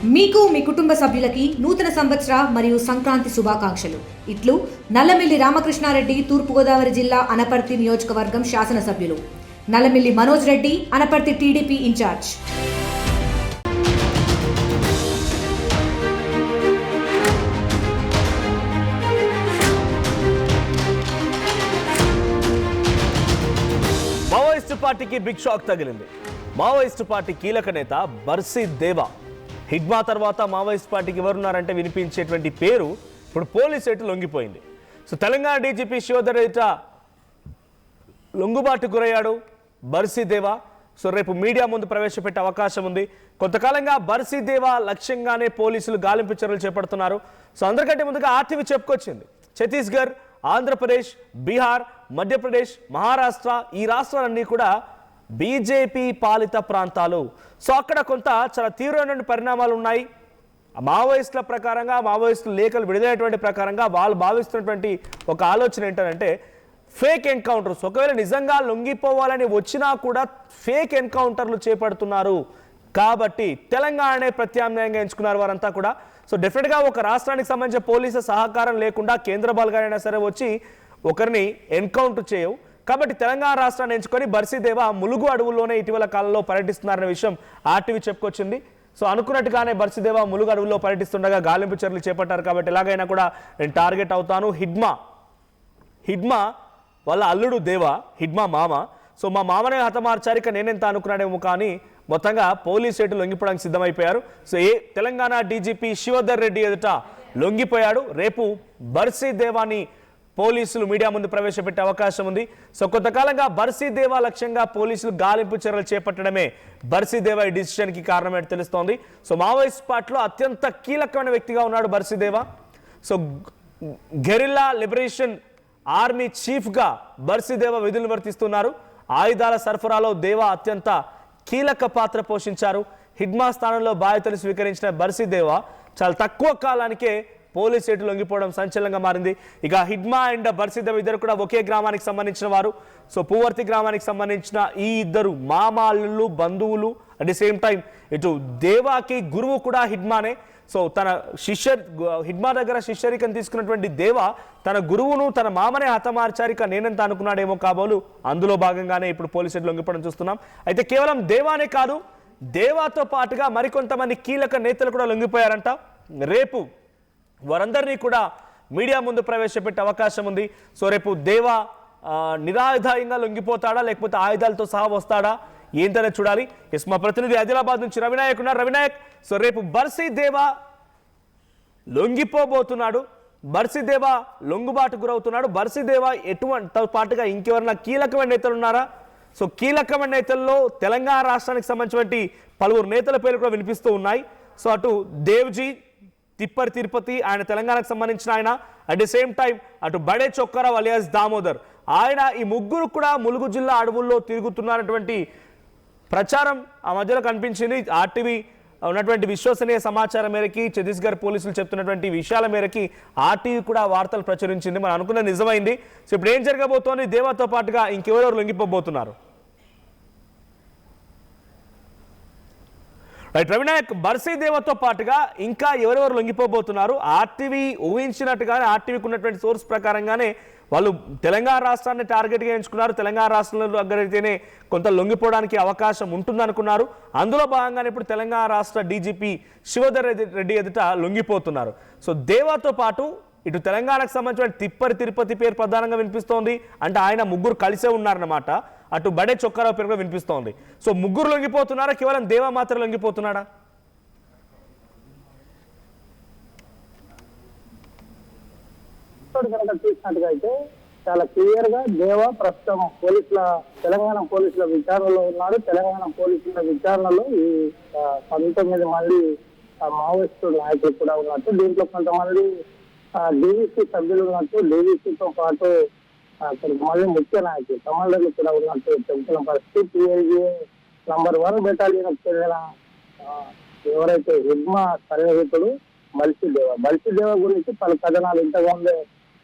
మీకు మీ కుటుంబ సభ్యులకి నూతన సంవత్సర మరియు సంక్రాంతి శుభాకాంక్షలు. ఇట్లు నల్లమిల్లి రామకృష్ణారెడ్డి, తూర్పుగోదావరి జిల్లా అనపర్తి నియోజకవర్గం శాసనసభ్యులు. Nallamilli Manoj Reddy, Anaparthi TDP incharge. Maoist పార్టీకి బిగ్ షాక్ తగిలింది. మావోయిస్టు పార్టీ కీలక నేత బర్సీ దేవా హిడ్మా తర్వాత మావోయిస్ట్ పార్టీకి ఎవరున్నారంటే వినిపించేటువంటి పేరు ఇప్పుడు పోలీసు ఎటు లొంగిపోయింది. సో తెలంగాణ డీజీపీ శివధర్ ఎదుట లొంగుబాటు గురయ్యాడు బర్సీ దేవా. సో రేపు మీడియా ముందు ప్రవేశపెట్టే అవకాశం ఉంది. కొంతకాలంగా బర్సీ దేవా లక్ష్యంగానే పోలీసులు గాలింపు చర్యలు చేపడుతున్నారు. సో అందరికంటే ముందుగా ఆర్టీవీ చెప్పుకొచ్చింది, ఛత్తీస్గఢ్, ఆంధ్రప్రదేశ్, బీహార్, మధ్యప్రదేశ్, మహారాష్ట్ర ఈ రాష్ట్రాలన్నీ కూడా బీజేపీ పాలిత ప్రాంతాలు. సో అక్కడ కొంత చాలా తీవ్రమైన పరిణామాలు ఉన్నాయి. మావోయిస్టుల ప్రకారంగా, మావోయిస్టులు లేఖలు విడుదలైనటువంటి ప్రకారంగా వాళ్ళు భావిస్తున్నటువంటి ఒక ఆలోచన ఏంటంటే ఫేక్ ఎన్కౌంటర్స్. ఒకవేళ నిజంగా లొంగిపోవాలని వచ్చినా కూడా ఫేక్ ఎన్కౌంటర్లు చేపడుతున్నారు కాబట్టి తెలంగాణనే ప్రత్యామ్నాయంగా ఎంచుకున్నారు వారంతా కూడా. సో డెఫినెట్గా ఒక రాష్ట్రానికి సంబంధించిన పోలీసుల సహకారం లేకుండా కేంద్ర బలగాలైనా సరే వచ్చి ఒకరిని ఎన్కౌంటర్ చేయవు. కాబట్టి తెలంగాణ రాష్ట్రాన్ని ఎంచుకొని బర్సీ దేవా ములుగు అడవుల్లోనే ఇటీవల కాలంలో పర్యటిస్తున్నారనే విషయం ఆర్టీవీ చెప్పుకొచ్చింది. సో అనుకున్నట్టుగానే బర్సీ దేవా ములుగు అడవుల్లో పర్యటిస్తుండగా గాలింపు చర్యలు చేపట్టారు. కాబట్టి ఎలాగైనా కూడా నేను టార్గెట్ అవుతాను. హిడ్మా వాళ్ళ అల్లుడు దేవా, హిడ్మా మామ. సో మా మామనే హతమార్చారిక నేనెంత అనుకున్నాడేమో కానీ మొత్తంగా పోలీసు ఎటు లొంగిపోవడానికి సిద్ధమైపోయారు. సో తెలంగాణ డీజీపీ శివధర్ రెడ్డి ఎదుట లొంగిపోయాడు. రేపు బర్సీ దేవాని పోలీసులు మీడియా ముందు ప్రవేశపెట్టే అవకాశం ఉంది. సో కొంతకాలంగా బర్సీ దేవా లక్ష్యంగా పోలీసులు గాలింపు చర్యలు చేపట్టడమే బర్సీ దేవా ఈ డిసిషన్కి కారణమేంటి తెలుస్తోంది. సో మావోయిస్ట్ పార్టీలో అత్యంత కీలకమైన వ్యక్తిగా ఉన్నాడు బర్సీ దేవా. సో గెరిల్లా లిబరేషన్ ఆర్మీ చీఫ్గా బర్సీ దేవా విధులు నిర్వర్తిస్తున్నారు. ఆయుధాల సరఫరాలో దేవా అత్యంత కీలక పాత్ర పోషించారు. హిడ్మా స్థానంలో బాధ్యతలు స్వీకరించిన బర్సీ దేవా చాలా తక్కువ కాలానికే పోలీసు ఎటు లొంగిపోవడం సంచలనంగా మారింది. ఇక హిడ్మా అండ్ బర్సీ దేవా ఇద్దరు కూడా ఒకే గ్రామానికి సంబంధించిన వారు. సో పూవర్తి గ్రామానికి సంబంధించిన ఈ ఇద్దరు మామాళ్ళు, బంధువులు. అట్ ది సేమ్ టైం ఇటు దేవాకి గురువు కూడా హిడ్మానే. సో తన హిడ్మా దగ్గర శిష్యరికను తీసుకున్నటువంటి దేవా తన గురువును, తన మామనే హతమార్చారిక నేనెంత అనుకున్నాడేమో కాబోలు అందులో భాగంగానే ఇప్పుడు పోలీసు ఎటు లొంగిపోవడం చూస్తున్నాం. అయితే కేవలం దేవానే కాదు, దేవాతో పాటుగా మరికొంతమంది కీలక నేతలు కూడా లొంగిపోయారంట. రేపు వారందరినీ కూడా మీడియా ముందు ప్రవేశపెట్టే అవకాశం ఉంది. సో రేపు దేవా నిరాయుధాయంగా లొంగిపోతాడా లేకపోతే ఆయుధాలతో సహా వస్తాడా ఏంటనే చూడాలి. ఎస్, మా ప్రతినిధి ఆదిలాబాద్ నుంచి రవినాయక్ ఉన్నారు. రవినాయక్, సో రేపు బర్సీ దేవా లొంగిపోబోతున్నాడు, బర్సీ దేవా లొంగుబాటు గురవుతున్నాడు. బర్సీ దేవా ఎటువంటి పాటుగా ఇంకెవరైనా కీలకమైన నేతలు ఉన్నారా? సో కీలకమైన నేతల్లో తెలంగాణ రాష్ట్రానికి సంబంధించినటువంటి పలువురు నేతల పేర్లు కూడా వినిపిస్తూ ఉన్నాయి. సో అటు దేవ్జీ, తిప్పర్ తిరుపతి, ఆయన తెలంగాణకు సంబంధించిన ఆయన. అట్ ది సేమ్ టైం అటు బడే చొక్కరావు అలియాస్ దామోదర్, ఆయన. ఈ ముగ్గురు కూడా ములుగు జిల్లా అడవుల్లో తిరుగుతున్నటువంటి ప్రచారం ఆ మధ్యలో కనిపించింది. ఆర్టీవీ ఉన్నటువంటి విశ్వసనీయ సమాచారం మేరకి, ఛత్తీస్గఢ్ పోలీసులు చెప్తున్నటువంటి విషయాల మేరకి ఆర్టీవీ కూడా వార్తలు ప్రచురించింది. మనం అనుకున్నది నిజమైంది. సో ఇప్పుడు ఏం జరగబోతోంది? దేవాతో పాటుగా ఇంకెవరెవరు లొంగిపోబోతున్నారు? రైట్ రవినాయక్, బర్సీ దేవాతో పాటుగా ఇంకా ఎవరెవరు లొంగిపోబోతున్నారు? ఆర్టీవీ ఊహించినట్టుగానే, ఆర్టీవీకి ఉన్నటువంటి సోర్స్ ప్రకారంగానే వాళ్ళు తెలంగాణ రాష్ట్రాన్ని టార్గెట్గా ఎంచుకున్నారు. తెలంగాణ రాష్ట్రంలో దగ్గరైతేనే కొంత లొంగిపోవడానికి అవకాశం ఉంటుందనుకున్నారు. అందులో భాగంగానే ఇప్పుడు తెలంగాణ రాష్ట్ర డీజీపీ శివధర్ రెడ్డి ఎదుట లొంగిపోతున్నారు. సో దేవాతో పాటు ఇటు తెలంగాణకు సంబంధించిన తిప్పరి తిరుపతి పేరు ప్రధానంగా వినిపిస్తోంది. అంటే ఆయన ముగ్గురు కలిసే ఉన్నారన్నమాట. అటు బడే చొక్కారావు పేరు కూడా వినిపిస్తోంది. సో ముగ్గురు లొంగిపోతున్నారా? కేవలం దేవా మాత్రం లొంగిపోతున్నాడా? కనుక చూసినట్టుగా అయితే చాలా క్లియర్ గా దేవా ప్రస్తుతం తెలంగాణ పోలీసుల విచారణలో ఉన్నారు. తెలంగాణ పోలీసుల విచారణలో ఈ 19 మంది మావోయిస్టు నాయకులు కూడా ఉన్నట్టు, దీంట్లో కొంతమంది డీవీసీ సభ్యులు ఉన్నట్టు, డీవీసీతో పాటు మళ్ళీ ముఖ్య నాయకులు కమాండర్లు కూడా ఉన్నట్టు చెబుతున్న పరిస్థితి. పిఐజిఏ నంబర్ 1 బెటాలియన్ చెందిన ఎవరైతే హిడ్మా సన్నిహితుడు బల్సి దేవ గురించి పలు కథనాలు ఇంతకుముందే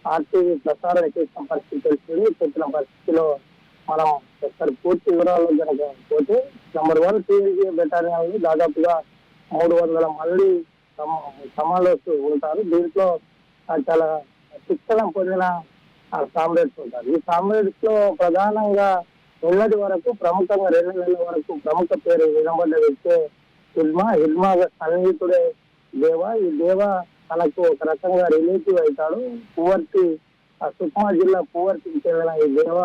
ఆర్టీవీ ప్రసారం చేసిన పరిస్థితి తెలిసింది. చెప్పిన పరిస్థితిలో మనం ఒకసారి పూర్తి వివరాలు కనుక పోతే నంబర్ 1 టీఎల్జీ బెటాలియన్ దాదాపుగా 300 మంది సమావేశం ఉంటారు. దీంట్లో చాలా శిక్షణ పొందిన కామ్రేడ్స్ ఉంటారు. ఈ కామ్రేడ్స్ లో ప్రధానంగా నిన్నటి వరకు ప్రముఖంగా 2 నెలల వరకు ప్రముఖ పేరు వినబడ్డ వ్యక్తే హిడ్మా సన్నిహితుడే దేవ. ఈ దేవ తనకు ఒక రకంగా రిలేటివ్ అవుతాడు. సుక్మా జిల్లా పువర్తికి చెందిన ఈ దేవ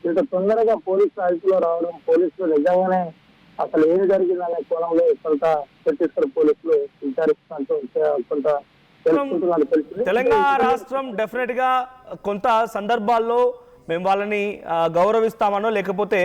ఇంత తొందరగా పోలీసుల అదుపులో రావడం, పోలీసులు నిజంగానే అసలు ఏం జరిగిందనే కోణంలో కొంత ఛత్తీస్గఢ్ పోలీసులు విచారిస్తున్నట్టు కొంత తెలుసుకుంటున్నట్టు తెలిసింది. తెలంగాణ రాష్ట్రం డెఫినెట్ గా కొంత సందర్భాల్లో మేము వాళ్ళని గౌరవిస్తామనో లేకపోతే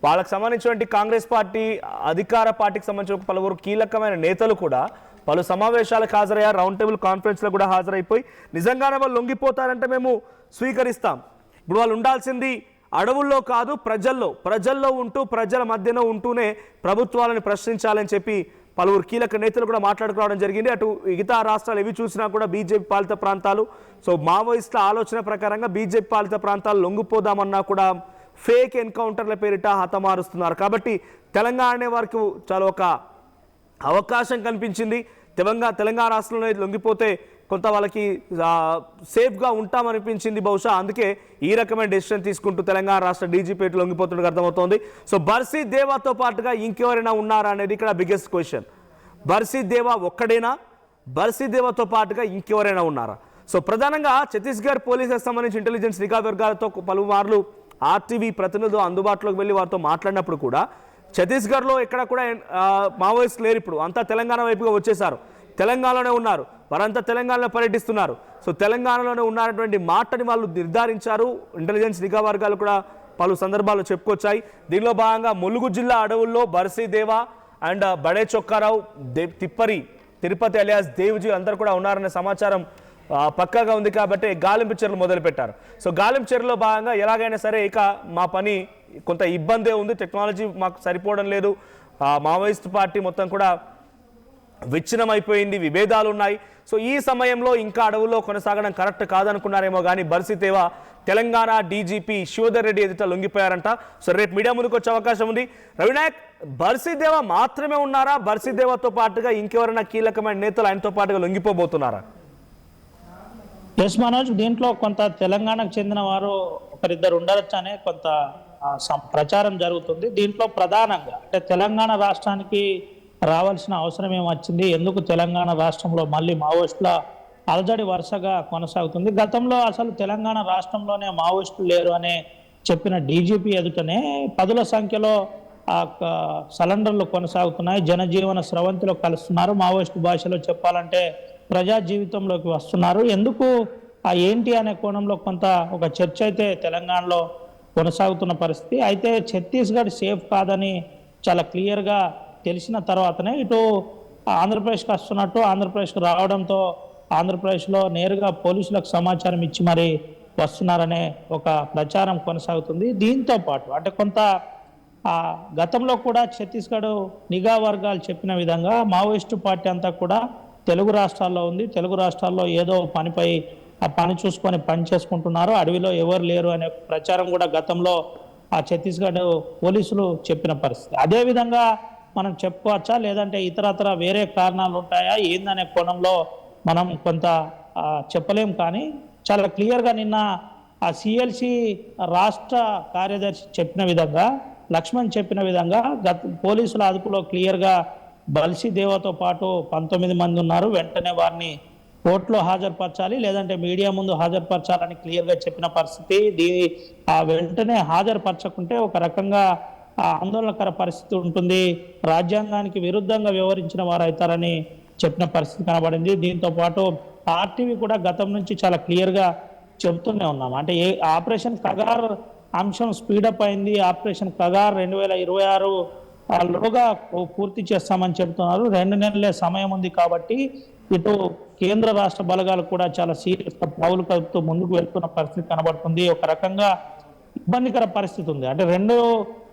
వాళ్ళకి సంబంధించినటువంటి కాంగ్రెస్ పార్టీ అధికార పార్టీకి సంబంధించిన పలువురు కీలకమైన నేతలు కూడా పలు సమావేశాలకు హాజరయ్యారు. రౌండ్ టేబుల్ కాన్ఫరెన్స్లో కూడా హాజరైపోయి నిజంగానే వాళ్ళు లొంగిపోతారంటే మేము స్వీకరిస్తాం. ఇప్పుడు వాళ్ళు ఉండాల్సింది అడవుల్లో కాదు, ప్రజల్లో ఉంటూ ప్రజల మధ్యన ఉంటూనే ప్రభుత్వాలను ప్రశ్నించాలని చెప్పి పలువురు కీలక నేతలు కూడా మాట్లాడుకోవడం జరిగింది. అటు మిగతా రాష్ట్రాలు ఎవి చూసినా కూడా బీజేపీ పాలిత ప్రాంతాలు, సో మావోయిస్టుల ఆలోచన ప్రకారంగా బీజేపీ పాలిత ప్రాంతాలు లొంగిపోదామన్నా కూడా ఫేక్ ఎన్కౌంటర్ల పేరిట హతమారుస్తున్నారు. కాబట్టి తెలంగాణ వారికి చాలా ఒక అవకాశం కనిపించింది. తెలంగాణ రాష్ట్రంలో లొంగిపోతే కొంత వాళ్ళకి సేఫ్గా ఉంటామనిపించింది బహుశా. అందుకే ఈ రకమైన డెసిషన్ తీసుకుంటూ తెలంగాణ రాష్ట్ర డీజీపీ లొంగిపోతున్నట్టు అర్థమవుతోంది. సో బర్సీ దేవాతో పాటుగా ఇంకెవరైనా ఉన్నారా అనేది ఇక్కడ బిగ్గెస్ట్ క్వశ్చన్. బర్సీ దేవా ఒక్కడేనా? బర్సీ దేవాతో పాటుగా ఇంకెవరైనా ఉన్నారా? సో ప్రధానంగా ఛత్తీస్గఢ్ పోలీసులకు సంబంధించి ఇంటెలిజెన్స్ నిఘా వర్గాలతో పలుమార్లు ఆర్టీవీ ప్రతినిధులు అందుబాటులోకి వెళ్ళి వారితో మాట్లాడినప్పుడు కూడా ఛత్తీస్గఢ్లో ఎక్కడ కూడా మావోయిస్టులు లేరు. ఇప్పుడు అంతా తెలంగాణ వైపుగా వచ్చేసారు, తెలంగాణలోనే ఉన్నారు, వారంతా తెలంగాణలో పర్యటిస్తున్నారు. సో తెలంగాణలోనే ఉన్నటువంటి మాటని వాళ్ళు నిర్ధారించారు. ఇంటెలిజెన్స్ నిఘా వర్గాలు కూడా పలు సందర్భాల్లో చెప్పుకొచ్చాయి. దీనిలో భాగంగా ములుగు జిల్లా అడవుల్లో బర్సీ దేవా అండ్ బడే చొక్కారావు, తిప్పరి తిరుపతి అలియాస్ దేవ్జీ అందరూ కూడా ఉన్నారనే సమాచారం పక్కాగా ఉంది. కాబట్టి గాలింపు చర్యలు మొదలుపెట్టారు. సో గాలింపు చర్యలో భాగంగా ఎలాగైనా సరే ఇక మా పని కొంత ఇబ్బందే ఉంది, టెక్నాలజీ మాకు సరిపోవడం లేదు, మావోయిస్ట్ పార్టీ మొత్తం కూడా విచ్ఛిన్నమైపోయింది, విభేదాలు ఉన్నాయి. సో ఈ సమయంలో ఇంకా అడవుల్లో కొనసాగడం కరెక్ట్ కాదనుకున్నారేమో కానీ బర్సీ దేవా తెలంగాణ డీజీపీ శివధర్ రెడ్డి ఎదుట లొంగిపోయారంట. సో రేపు మీడియా ముందుకు వచ్చే అవకాశం ఉంది. రవినాయక్, బర్సీ దేవా మాత్రమే ఉన్నారా? బర్సీ దేవాతో పాటుగా ఇంకెవరైనా కీలకమైన నేతలు ఆయనతో పాటుగా లొంగిపోబోతున్నారా? ఎస్ మనోజ్, దీంట్లో కొంత తెలంగాణకు చెందిన వారు ఒకరిద్దరు ఉండొచ్చనే కొంత ప్రచారం జరుగుతుంది. దీంట్లో ప్రధానంగా అంటే తెలంగాణ రాష్ట్రానికి రావాల్సిన అవసరం ఏమొచ్చింది, ఎందుకు తెలంగాణ రాష్ట్రంలో మళ్ళీ మావోయిస్టుల అలజడి వరుసగా కొనసాగుతుంది. గతంలో అసలు తెలంగాణ రాష్ట్రంలోనే మావోయిస్టులు లేరు అనే చెప్పిన డీజీపీ ఎదుటనే పదుల సంఖ్యలో సరెండర్లు కొనసాగుతున్నాయి, జనజీవన స్రవంతిలో కలుస్తున్నారు, మావోయిస్టు భాషలో చెప్పాలంటే ప్రజా జీవితంలోకి వస్తున్నారు. ఎందుకు ఏంటి అనే కోణంలో కొంత ఒక చర్చ అయితే తెలంగాణలో కొనసాగుతున్న పరిస్థితి. అయితే ఛత్తీస్గఢ్ సేఫ్ కాదని చాలా క్లియర్గా తెలిసిన తర్వాతనే ఇటు ఆంధ్రప్రదేశ్కి వస్తున్నట్టు ఆంధ్రప్రదేశ్కి రావడంతో ఆంధ్రప్రదేశ్లో నేరుగా పోలీసులకు సమాచారం ఇచ్చి మరి వస్తున్నారనే ఒక ప్రచారం కొనసాగుతుంది. దీంతో పాటు అంటే కొంత గతంలో కూడా ఛత్తీస్గఢ్ నిఘా వర్గాలు చెప్పిన విధంగా మావోయిస్టు పార్టీ అంతా కూడా తెలుగు రాష్ట్రాల్లో ఉంది, తెలుగు రాష్ట్రాల్లో ఏదో పనిపై ఆ పని చూసుకొని పని చేసుకుంటున్నారు, అడవిలో ఎవరు లేరు అనే ప్రచారం కూడా గతంలో ఛత్తీస్గఢ్ పోలీసులు చెప్పిన పరిస్థితి. అదేవిధంగా మనం చెప్పుకోవచ్చా, లేదంటే ఇతరత్ర వేరే కారణాలు ఉంటాయా ఏందనే కోణంలో మనం కొంత చెప్పలేం. కానీ చాలా క్లియర్గా నిన్న సిఎల్సి రాష్ట్ర కార్యదర్శి చెప్పిన విధంగా, లక్ష్మణ్ చెప్పిన విధంగా పోలీసుల అదుపులో క్లియర్గా బర్సీ దేవాతో పాటు 19 మంది ఉన్నారు, వెంటనే వారిని కోర్టులో హాజరుపరచాలి లేదంటే మీడియా ముందు హాజరుపరచాలని క్లియర్గా చెప్పిన పరిస్థితి. వెంటనే హాజరుపరచకుంటే ఒక రకంగా ఆందోళనకర పరిస్థితి ఉంటుంది, రాజ్యాంగానికి విరుద్ధంగా వ్యవహరించిన వారు అవుతారని చెప్పిన పరిస్థితి కనబడింది. దీంతో పాటు ఆర్టీవీ కూడా గతం నుంచి చాలా క్లియర్గా చెబుతూనే ఉన్నాం. అంటే ఆపరేషన్ కగార్ అంశం స్పీడప్ అయింది, ఆపరేషన్ కగార్ 2026 లోగా పూర్తి చేస్తామని చెబుతున్నారు. 2 నెలలే సమయం ఉంది కాబట్టి ఇటు కేంద్ర రాష్ట్ర బలగాలు కూడా చాలా సీరియస్గా పావులు కలుపుతూ ముందుకు వెళ్తున్న పరిస్థితి కనబడుతుంది. ఒక రకంగా ఇబ్బందికర పరిస్థితి ఉంది. అంటే 2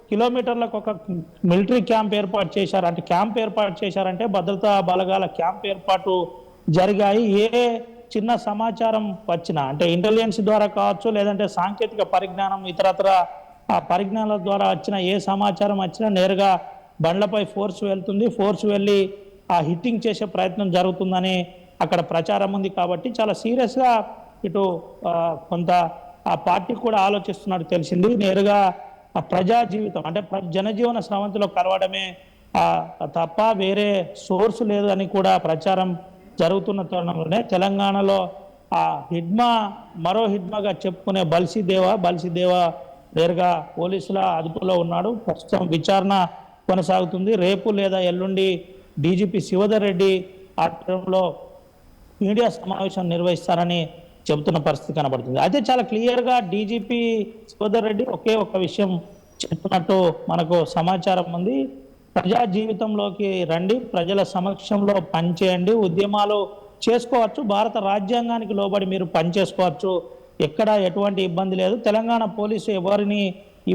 కిలోమీటర్లకు ఒక మిలిటరీ క్యాంప్ ఏర్పాటు చేశారు. అంటే క్యాంప్ ఏర్పాటు చేశారంటే భద్రతా బలగాల క్యాంప్ ఏర్పాటు జరిగాయి. ఏ చిన్న సమాచారం వచ్చినా అంటే ఇంటెలిజెన్స్ ద్వారా కావచ్చు, లేదంటే సాంకేతిక పరిజ్ఞానం ఇతరత్ర పరిజ్ఞానాల ద్వారా వచ్చిన ఏ సమాచారం వచ్చినా నేరుగా బండ్లపై ఫోర్స్ వెళ్తుంది. ఫోర్స్ వెళ్ళి హిట్టింగ్ చేసే ప్రయత్నం జరుగుతుందని అక్కడ ప్రచారం ఉంది. కాబట్టి చాలా సీరియస్గా ఇటు కొంత ఆ పార్టీ కూడా ఆలోచిస్తున్నట్టు తెలిసింది. నేరుగా ఆ ప్రజా జీవితం అంటే జనజీవన స్రవంతిలో కలవడమే తప్ప వేరే సోర్స్ లేదు అని కూడా ప్రచారం జరుగుతున్న తరుణంలోనే తెలంగాణలో ఆ హిడ్మా మరో హిడ్మాగా చెప్పుకునే బల్సిదేవ నేరుగా పోలీసుల అదుపులో ఉన్నాడు. ప్రస్తుతం విచారణ కొనసాగుతుంది. రేపు లేదా ఎల్లుండి డీజీపీ శివధర్ రెడ్డి ఆధ్వర్యంలో మీడియా సమావేశం నిర్వహిస్తారని చెబుతున్న పరిస్థితి కనబడుతుంది. అయితే చాలా క్లియర్గా డీజీపీ శివధర్ రెడ్డి ఒకే ఒక విషయం చెప్తున్నట్టు మనకు సమాచారం ఉంది. ప్రజా జీవితంలోకి రండి, ప్రజల సమక్షంలో పనిచేయండి, ఉద్యమాలు చేసుకోవచ్చు, భారత రాజ్యాంగానికి లోబడి మీరు పనిచేసుకోవచ్చు, ఎక్కడ ఎటువంటి ఇబ్బంది లేదు, తెలంగాణ పోలీసు ఎవరిని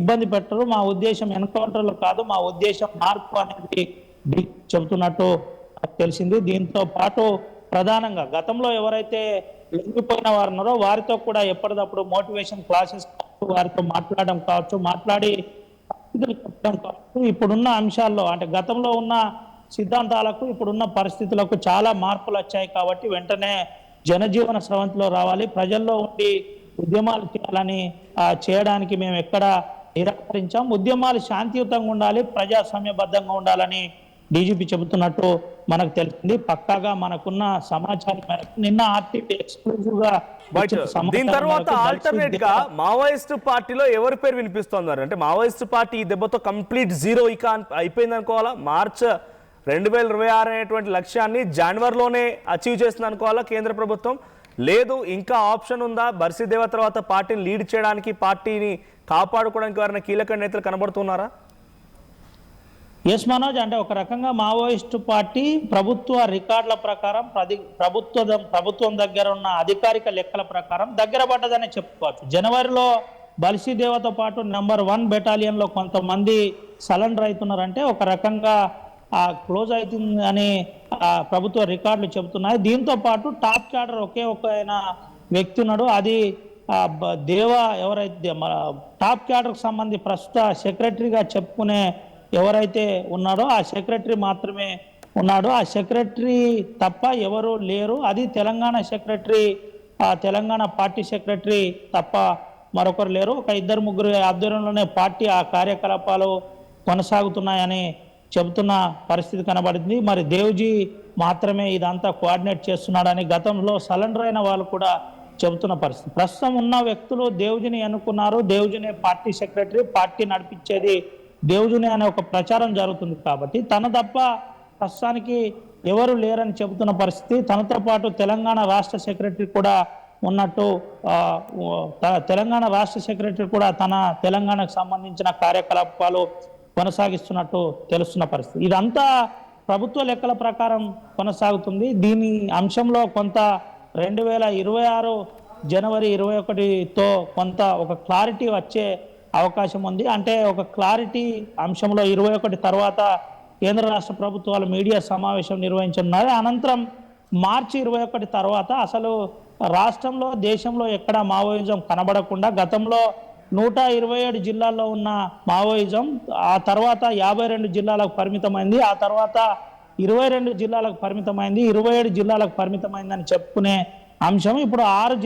ఇబ్బంది పెట్టరు, మా ఉద్దేశం ఎన్కౌంటర్లు కాదు, మా ఉద్దేశం మార్పు అనేది చెబుతున్నట్టు తెలిసింది. దీంతో పాటు ప్రధానంగా గతంలో ఎవరైతే లొంగిపోయిన వారు ఉన్నారో వారితో కూడా ఎప్పటికప్పుడు మోటివేషన్ క్లాసెస్ వారితో మాట్లాడడం కావచ్చు, మాట్లాడి చెప్పడం కావచ్చు. ఇప్పుడున్న అంశాల్లో అంటే గతంలో ఉన్న సిద్ధాంతాలకు ఇప్పుడున్న పరిస్థితులకు చాలా మార్పులు వచ్చాయి. కాబట్టి వెంటనే జనజీవన స్రవంతిలో రావాలి, ప్రజల్లో ఉండి ఉద్యమాలు చేయాలని చేయడానికి మేము ఎక్కడ నిరాకరించాం. ఉద్యమాలు శాంతియుతంగా ఉండాలి, ప్రజాస్వామ్యబద్ధంగా ఉండాలని డీజీపీ చెబుతున్నట్టు మనకు తెలిసింది. పక్కాగా మనకున్న సమాచారం మేరకు నిన్న ఆర్టీవీ ఎక్స్క్లూజివ్ గా దీని తర్వాత ఆల్టర్నేట్ గా మావోయిస్ట్ పార్టీలో ఎవరి పేరు వినిపిస్తున్నారు అంటే మావోయిస్ట్ పార్టీ ఈ దెబ్బతో కంప్లీట్ జీరో ఇక అయిపోయింది అనుకోవాలా? మార్చ్ 2026 అనేటువంటి లక్ష్యాన్ని జనవరిలోనే అచీవ్ చేస్తుంది అనుకోవాలా కేంద్ర ప్రభుత్వం? లేదు ఇంకా ఆప్షన్ ఉందా? బర్సిదేవ తర్వాత పార్టీని లీడ్ చేయడానికి, పార్టీని కాపాడుకోవడానికి ఎవరైనా కీలక నేతలు కనబడుతున్నారా? ఎస్ మనోజ్, అంటే ఒక రకంగా మావోయిస్టు పార్టీ ప్రభుత్వ రికార్డుల ప్రకారం ప్రభుత్వం దగ్గర ఉన్న అధికారిక లెక్కల ప్రకారం దగ్గర పడ్డదని చెప్పుకోవచ్చు. జనవరిలో బల్సిదేవతో పాటు నెంబర్ 1 బెటాలియన్లో కొంతమంది సరెండర్ అవుతున్నారంటే ఒక రకంగా క్లోజ్ అవుతుంది అని ప్రభుత్వ రికార్డులు చెబుతున్నాయి. దీంతో పాటు టాప్ క్యాడర్ ఒకే ఒక వ్యక్తి ఉన్నాడు, అది దేవ ఎవరైతే టాప్ క్యాడర్కి సంబంధించి ప్రస్తుత సెక్రటరీగా చెప్పుకునే ఎవరైతే ఉన్నాడో ఆ సెక్రటరీ మాత్రమే ఉన్నాడు. ఆ సెక్రటరీ తప్ప ఎవరు లేరు. అది Telangana secretary, Telangana party secretary తప్ప మరొకరు లేరు. ఒక 2-3 ఆధ్వర్యంలోనే పార్టీ ఆ కార్యకలాపాలు కొనసాగుతున్నాయని చెబుతున్న పరిస్థితి కనబడింది. మరి దేవ్జీ మాత్రమే ఇదంతా కోఆర్డినేట్ చేస్తున్నాడని గతంలో సరెండర్ అయిన వాళ్ళు కూడా చెబుతున్న పరిస్థితి. ప్రస్తుతం ఉన్న వ్యక్తులు దేవ్జీని ఎన్నుకున్నారు, దేవ్జీనే పార్టీ సెక్రటరీ, పార్టీ నడిపించేది దేవ్జీనే అనే ఒక ప్రచారం జరుగుతుంది. కాబట్టి తన తప్ప ప్రస్తుతానికి ఎవరు లేరని చెబుతున్న పరిస్థితి. తనతో పాటు తెలంగాణ రాష్ట్ర సెక్రటరీ కూడా ఉన్నట్టు తెలంగాణ రాష్ట్ర సెక్రటరీ కూడా తన తెలంగాణకు సంబంధించిన కార్యకలాపాలు కొనసాగిస్తున్నట్టు తెలుస్తున్న పరిస్థితి. ఇదంతా ప్రభుత్వ లెక్కల ప్రకారం కొనసాగుతుంది. దీని అంశంలో కొంత 2026 జనవరి 21తో కొంత ఒక క్లారిటీ వచ్చే అవకాశం ఉంది. అంటే ఒక క్లారిటీ అంశంలో 21 తర్వాత కేంద్ర రాష్ట్ర ప్రభుత్వాలు మీడియా సమావేశం నిర్వహించనున్నారు. అనంతరం మార్చి 21 తర్వాత అసలు రాష్ట్రంలో దేశంలో ఎక్కడ మావోయిజం కనబడకుండా గతంలో 127 జిల్లాల్లో ఉన్న మావోయిజం ఆ తర్వాత 52 జిల్లాలకు పరిమితమైంది, ఆ తర్వాత 22 జిల్లాలకు పరిమితమైంది, 27 జిల్లాలకు పరిమితమైందని చెప్పుకునే అంశం ఇప్పుడు 6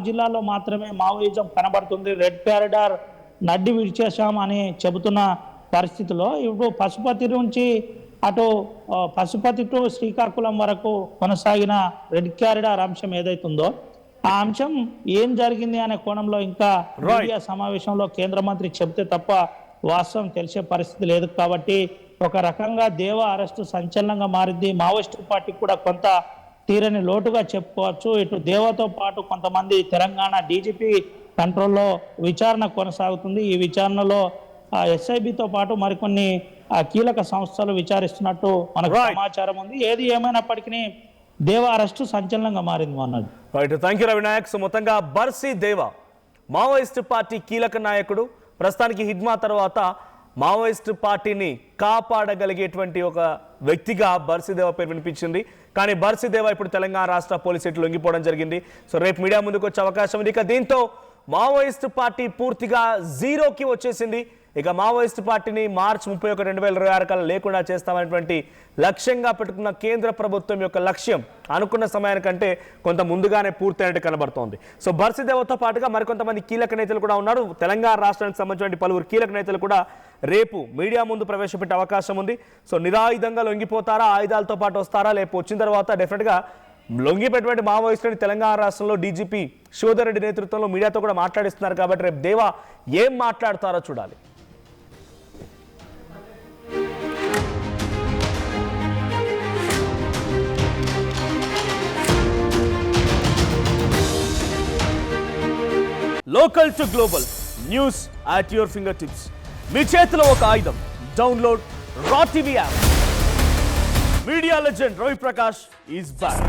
జిల్లాల్లో మాత్రమే మావోయిజం కనబడుతుంది. రెడ్ కారిడార్ నడ్డి విడిచేశాం అని చెబుతున్న పరిస్థితిలో ఇప్పుడు పశుపతి నుంచి అటు పశుపతి టు శ్రీకాకుళం వరకు కొనసాగిన రెడ్ కారిడార్ అంశం ఏదైతుందో ఆ అంశం ఏం జరిగింది అనే కోణంలో ఇంకా మీడియా సమావేశంలో కేంద్ర మంత్రి చెబితే తప్ప వాస్తవం తెలిసే పరిస్థితి లేదు. కాబట్టి ఒక రకంగా దేవ అరెస్టు సంచలనంగా మారింది. మావోయిస్టు పార్టీ కూడా కొంత తీరని లోటుగా చెప్పుకోవచ్చు. ఇటు దేవతో పాటు కొంతమంది తెలంగాణ డీజీపీ కంట్రోల్లో విచారణ కొనసాగుతుంది. ఈ విచారణలో ఎస్ఐబితో పాటు మరికొన్ని కీలక సంస్థలు విచారిస్తున్నట్టు మనకు సమాచారం ఉంది. ఏది ఏమైనప్పటికీ దేవ అరెస్టు సంచలనంగా మారింది అన్నది. Right, thank you Ravinayak. So మొత్తంగా బర్సిదేవ మావోయిస్టు పార్టీ కీలక నాయకుడు, ప్రస్తుతానికి హిడ్మా తర్వాత మావోయిస్టు పార్టీని కాపాడగలిగేటువంటి ఒక వ్యక్తిగా బర్సిదేవ పేరు వినిపించింది. కానీ బర్సిదేవ ఇప్పుడు తెలంగాణ రాష్ట్ర పోలీసులు లొంగిపోవడం జరిగింది. సో రేపు మీడియా ముందుకు వచ్చే అవకాశం ఉంది. ఇక దీంతో మావోయిస్టు పార్టీ పూర్తిగా జీరోకి వచ్చేసింది. ఇక మావోయిస్టు పార్టీని మార్చి 31, 2026 కల్లా లేకుండా చేస్తామనేటువంటి లక్ష్యంగా పెట్టుకున్న కేంద్ర ప్రభుత్వం యొక్క లక్ష్యం అనుకున్న సమయానికంటే కొంత ముందుగానే పూర్తయినట్టు కనబడుతోంది. సో బర్సిదేవతో పాటుగా మరికొంతమంది కీలక నేతలు కూడా ఉన్నారు. తెలంగాణ రాష్ట్రానికి సంబంధించిన పలువురు కీలక నేతలు కూడా రేపు మీడియా ముందు ప్రవేశపెట్టే అవకాశం ఉంది. సో నిరాయుధంగా లొంగిపోతారా, ఆయుధాలతో పాటు వస్తారా, రేపు వచ్చిన తర్వాత డెఫినెట్గా లొంగిపెట్టినటువంటి మావోయిస్టులని తెలంగాణ రాష్ట్రంలో డీజీపీ శివధర్ రెడ్డి నేతృత్వంలో మీడియాతో కూడా మాట్లాడిస్తున్నారు. కాబట్టి రేపు దేవా ఏం మాట్లాడతారో చూడాలి. Local to global news at your finger tips. మీ చేతిలో ఒక ఆయుధం. Download R TV app. Media legend Ravi Prakash is back.